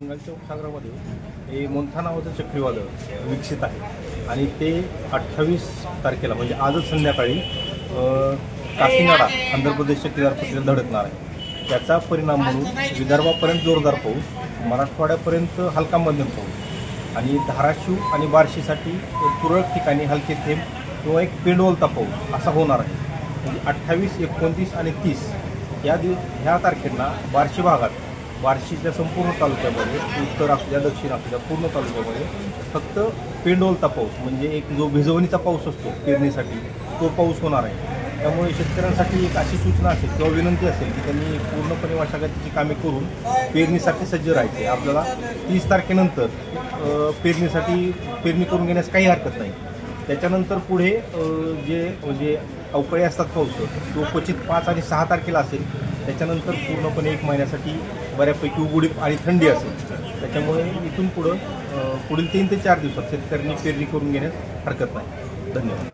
बंगालच्या उपसागरामध्ये हे मोन्था नावाचं चक्रीवादळ विकसित आहे आणि ते 28 तारखेला म्हणजे आजच संध्याकाळी काकीनाडा आंध्र प्रदेशच्या किनारपट्टीला धडकणार आहे। त्याचा परिणाम म्हणून विदर्भापर्यंत जोरदार पाऊस, मराठवाड्यापर्यंत हलका मध्यम पाऊस आणि धाराशिव आणि बार्शीसाठी तुरळक ठिकाणी हलके थेंब किंवा एक पेंडवलता पाऊस असा होणार आहे। म्हणजे 28, 29 आणि 30 ह्या तारखेंना बार्शी भागात, बार्शीच्या संपूर्ण तालुक्यामध्ये, उत्तर असू द्या दक्षिण असू द्या, पूर्ण तालुक्यामध्ये फक्त पेंडवलता पाऊस म्हणजे एक जो भिजवणीचा पाऊस असतो पेरणीसाठी तो पाऊस होणार आहे। त्यामुळे शेतकऱ्यांसाठी एक अशी सूचना असेल किंवा विनंती असेल की त्यांनी पूर्णपणे मशागतीची कामे करून पेरणीसाठी सज्ज राहायचे। आपल्याला 30 तारखेनंतर पेरणी करून घेण्यास काही हरकत नाही। त्याच्यानंतर पुढे जे म्हणजे अवकाळी असतात पाऊस तो क्वचित 5 आणि 6 तारखेला असेल। त्याच्यानंतर पूर्णपणे 1 महिन्यासाठी बऱ्यापैकी उघडीप आणि थंडी असेल। त्याच्यामुळे इथून पुढील 3 ते 4 दिवसात शेतकऱ्यांनी पेरणी करून घेण्यास हरकत नाही। धन्यवाद।